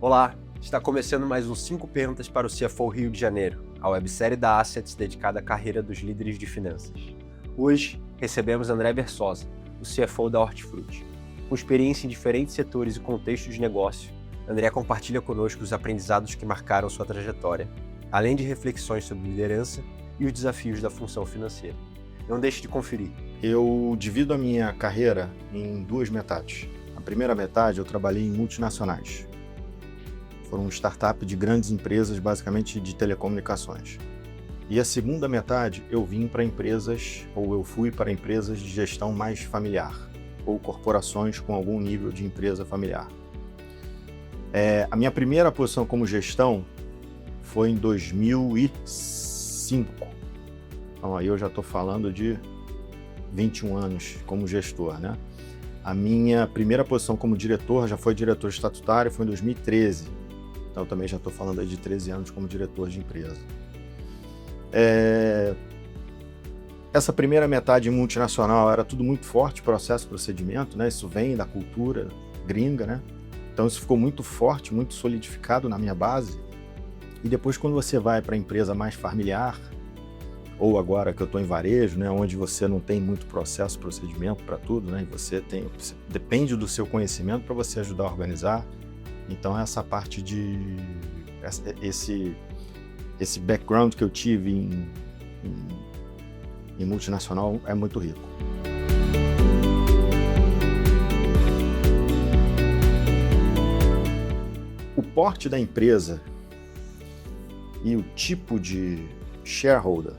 Olá, está começando mais um 5 Perguntas para o CFO Rio de Janeiro, a websérie da Assets dedicada à carreira dos líderes de finanças. Hoje, recebemos André Versosa, o CFO da Hortifruti. Com experiência em diferentes setores e contextos de negócio, André compartilha conosco os aprendizados que marcaram sua trajetória, além de reflexões sobre liderança e os desafios da função financeira. Não deixe de conferir. Eu divido a minha carreira em duas metades. A primeira metade eu trabalhei em multinacionais. Foram startups de grandes empresas, basicamente de telecomunicações. E a segunda metade eu vim para empresas, ou eu fui para empresas de gestão mais familiar, ou corporações com algum nível de empresa familiar. A minha primeira posição como gestão foi em 2005. Então aí eu já estou falando de 21 anos como gestor, né? A minha primeira posição como diretor, já foi diretor estatutário, foi em 2013. Então eu também já estou falando aí de 13 anos como diretor de empresa. Essa primeira metade multinacional era tudo muito forte, processo, procedimento, né? Isso vem da cultura gringa, né? Então isso ficou muito forte, muito solidificado na minha base. E depois quando você vai para a empresa mais familiar, ou agora que eu estou em varejo, né, onde você não tem muito processo, procedimento para tudo, né, e você depende do seu conhecimento para você ajudar a organizar. Então essa parte esse background que eu tive em multinacional é muito rico. O porte da empresa e o tipo de shareholder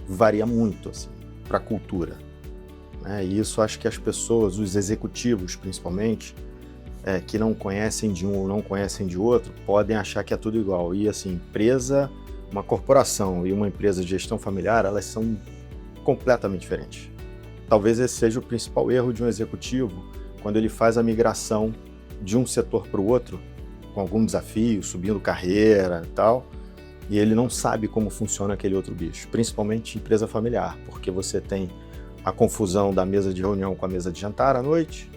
varia muito assim, para a cultura, né? E isso acho que as pessoas, os executivos principalmente, que não conhecem de um ou não conhecem de outro, podem achar que é tudo igual. E assim, empresa, uma corporação e uma empresa de gestão familiar, elas são completamente diferentes. Talvez esse seja o principal erro de um executivo quando ele faz a migração de um setor para o outro, com algum desafio, subindo carreira e tal, e ele não sabe como funciona aquele outro bicho, principalmente empresa familiar, porque você tem a confusão da mesa de reunião com a mesa de jantar à noite,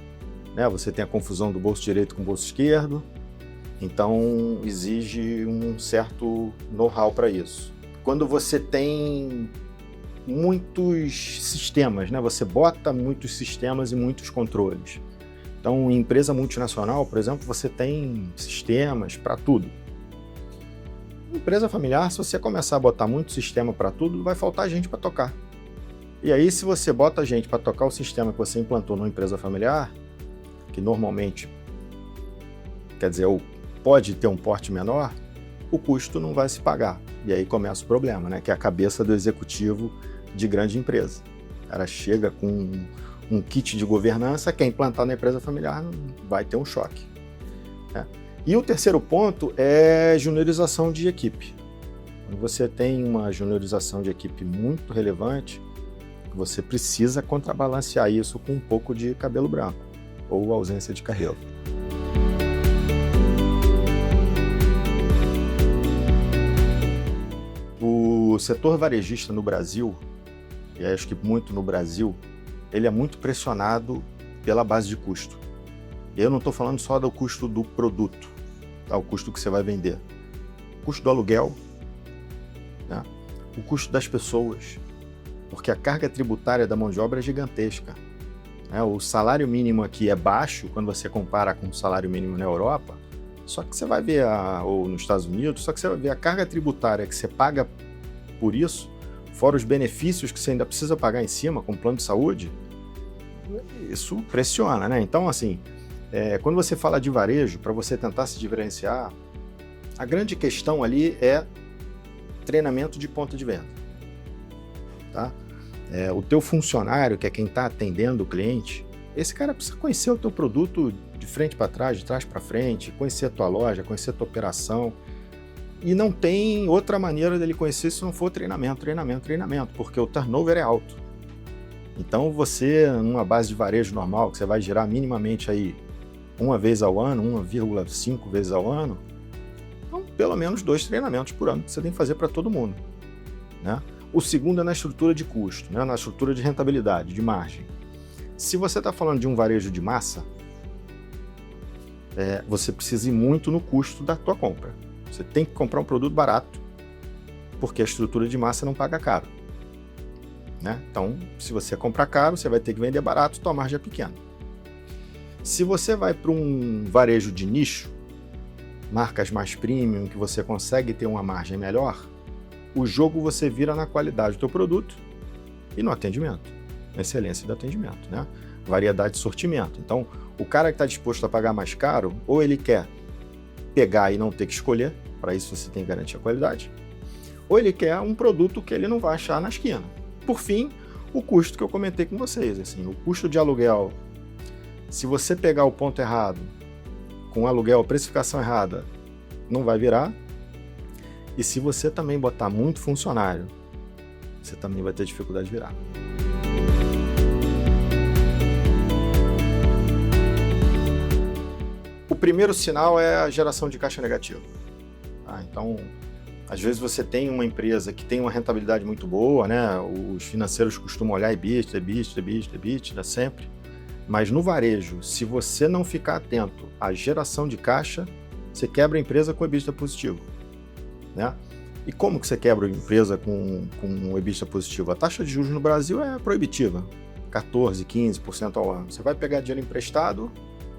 né? Você tem a confusão do bolso direito com o bolso esquerdo, então exige um certo know-how para isso. Quando você tem muitos sistemas, né? Você bota muitos sistemas e muitos controles. Então, em empresa multinacional, por exemplo, você tem sistemas para tudo. Em empresa familiar, se você começar a botar muito sistema para tudo, vai faltar gente para tocar. E aí, se você bota gente para tocar o sistema que você implantou numa empresa familiar, que normalmente, quer dizer, pode ter um porte menor, o custo não vai se pagar. E aí começa o problema, né? Que é a cabeça do executivo de grande empresa. O cara chega com um kit de governança, quer implantar na empresa familiar, vai ter um choque, né? E o terceiro ponto é juniorização de equipe. Quando você tem uma juniorização de equipe muito relevante, você precisa contrabalancear isso com um pouco de cabelo branco ou ausência de cabelo. O setor varejista no Brasil, e acho que muito no Brasil, ele é muito pressionado pela base de custo. Eu não estou falando só do custo do produto, tá? O custo que você vai vender. O custo do aluguel, né? O custo das pessoas, porque a carga tributária da mão de obra é gigantesca, né? O salário mínimo aqui é baixo quando você compara com o salário mínimo na Europa, só que você vai ver, ou nos Estados Unidos, só que você vai ver a carga tributária que você paga por isso, fora os benefícios que você ainda precisa pagar em cima, como plano de saúde, isso pressiona, né? Então, assim, quando você fala de varejo, para você tentar se diferenciar, a grande questão ali é treinamento de ponto de venda, tá? O teu funcionário, que é quem está atendendo o cliente, esse cara precisa conhecer o teu produto de frente para trás, de trás para frente, conhecer a tua loja, conhecer a tua operação. E não tem outra maneira dele conhecer se não for treinamento, porque o turnover é alto. Então você, numa base de varejo normal, que você vai girar minimamente aí uma vez ao ano, 1,5 vezes ao ano, então pelo menos 2 treinamentos por ano que você tem que fazer para todo mundo, né? O segundo é na estrutura de custo, né? Na estrutura de rentabilidade, de margem. Se você está falando de um varejo de massa, você precisa ir muito no custo da tua compra. Você tem que comprar um produto barato, porque a estrutura de massa não paga caro, né? Então, se você comprar caro, você vai ter que vender barato, tua margem é pequena. Se você vai para um varejo de nicho, marcas mais premium, que você consegue ter uma margem melhor, o jogo você vira na qualidade do teu produto e no atendimento, na excelência do atendimento, né? Variedade de sortimento. Então, o cara que está disposto a pagar mais caro, ou ele quer pegar e não ter que escolher, para isso você tem que garantir a qualidade, ou ele quer um produto que ele não vai achar na esquina. Por fim, o custo que eu comentei com vocês, assim, o custo de aluguel, se você pegar o ponto errado, com aluguel, precificação errada, não vai virar. E se você também botar muito funcionário, você também vai ter dificuldade de virar. O primeiro sinal é a geração de caixa negativa. Então, às vezes você tem uma empresa que tem uma rentabilidade muito boa, né? Os financeiros costumam olhar EBITDA sempre. Mas no varejo, se você não ficar atento à geração de caixa, você quebra a empresa com EBITDA positivo, né? E como que você quebra a empresa com um EBITDA positivo? A taxa de juros no Brasil é proibitiva, 14%, 15% ao ano. Você vai pegar dinheiro emprestado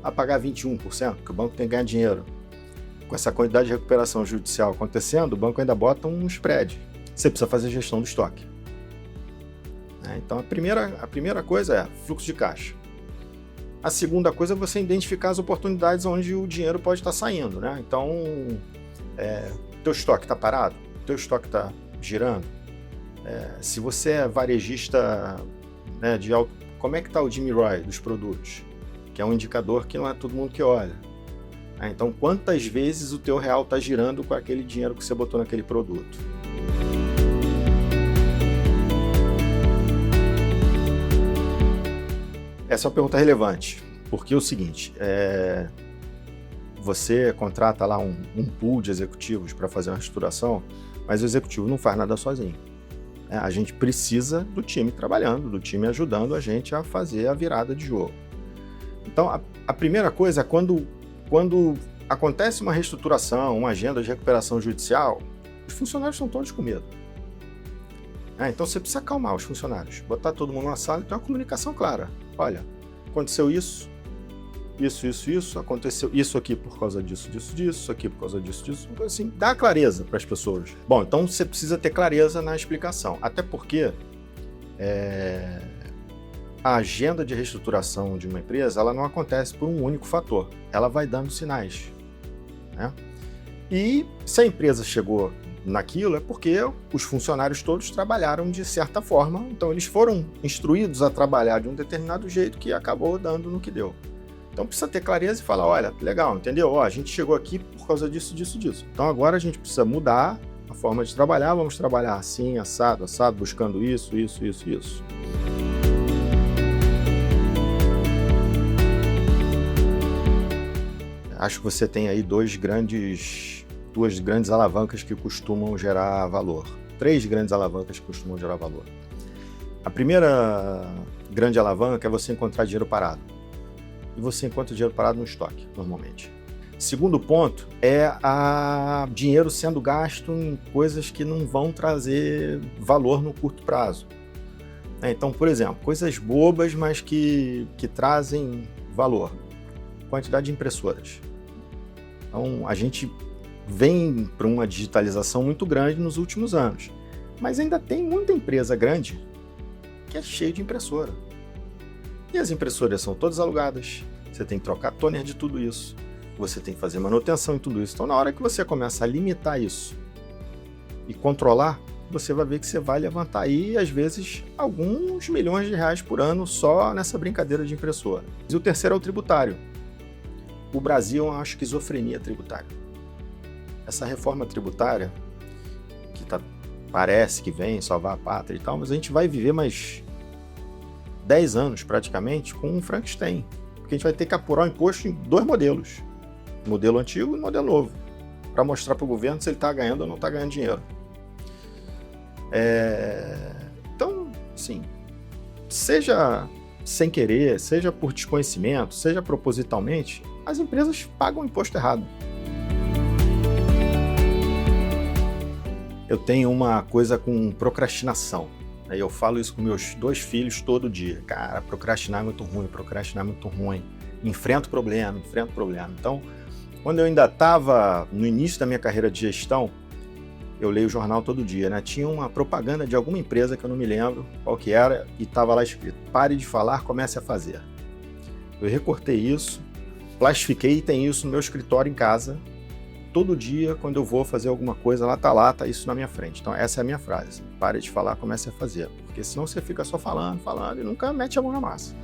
a pagar 21%, porque o banco tem que ganhar dinheiro. Com essa quantidade de recuperação judicial acontecendo, o banco ainda bota um spread. Você precisa fazer gestão do estoque. Então a primeira coisa é fluxo de caixa. A segunda coisa é você identificar as oportunidades onde o dinheiro pode estar saindo, né? Então, teu estoque está parado? Teu estoque está girando? Se você é varejista, né, como é que está o Jimmy Roy dos produtos? Que é um indicador que não é todo mundo que olha. Então, quantas vezes o teu real está girando com aquele dinheiro que você botou naquele produto? Essa é uma pergunta relevante, porque é o seguinte, você contrata lá um pool de executivos para fazer uma reestruturação, mas o executivo não faz nada sozinho. A gente precisa do time trabalhando, do time ajudando a gente a fazer a virada de jogo. Então, a primeira coisa é quando acontece uma reestruturação, uma agenda de recuperação judicial, os funcionários estão todos com medo. Então você precisa acalmar os funcionários, botar todo mundo na sala e ter uma comunicação clara. Olha, aconteceu isso, aconteceu isso aqui por causa disso, isso aqui por causa disso. Então, assim, dá clareza para as pessoas. Bom, então você precisa ter clareza na explicação, até porque a agenda de reestruturação de uma empresa, ela não acontece por um único fator, ela vai dando sinais, né? E se a empresa chegou naquilo é porque os funcionários todos trabalharam de certa forma, então eles foram instruídos a trabalhar de um determinado jeito que acabou dando no que deu. Então precisa ter clareza e falar, olha, legal, entendeu? A gente chegou aqui por causa disso. Então agora a gente precisa mudar a forma de trabalhar, vamos trabalhar assim, assado, buscando isso. Acho que você tem aí duas grandes alavancas que costumam gerar valor. 3 grandes alavancas que costumam gerar valor. A primeira grande alavanca é você encontrar dinheiro parado. E você encontra dinheiro parado no estoque, normalmente. Segundo ponto é dinheiro sendo gasto em coisas que não vão trazer valor no curto prazo. Então, por exemplo, coisas bobas, mas que trazem valor. Quantidade de impressoras. Então, a gente vem para uma digitalização muito grande nos últimos anos, mas ainda tem muita empresa grande que é cheia de impressora. E as impressoras são todas alugadas, você tem que trocar toner de tudo isso, você tem que fazer manutenção em tudo isso. Então, na hora que você começa a limitar isso e controlar, você vai ver que você vai levantar aí, às vezes, alguns milhões de reais por ano só nessa brincadeira de impressora. E o terceiro é o tributário. O Brasil é uma esquizofrenia tributária. Essa reforma tributária, que parece que vem salvar a pátria e tal, mas a gente vai viver mais 10 anos praticamente com um Frankenstein, porque a gente vai ter que apurar o imposto em 2 modelos, modelo antigo e modelo novo, para mostrar para o governo se ele está ganhando ou não está ganhando dinheiro. Então, assim, seja sem querer, seja por desconhecimento, seja propositalmente, as empresas pagam o imposto errado. Eu tenho uma coisa com procrastinação. Eu falo isso com meus 2 filhos todo dia. Cara, procrastinar é muito ruim, procrastinar é muito ruim. Enfrenta o problema, enfrenta o problema. Então, quando eu ainda estava no início da minha carreira de gestão, eu leio o jornal todo dia, né? Tinha uma propaganda de alguma empresa que eu não me lembro qual que era e estava lá escrito: pare de falar, comece a fazer. Eu recortei isso, plastifiquei e tenho isso no meu escritório em casa. Todo dia, quando eu vou fazer alguma coisa, tá isso na minha frente. Então, essa é a minha frase: pare de falar, comece a fazer. Porque senão você fica só falando e nunca mete a mão na massa.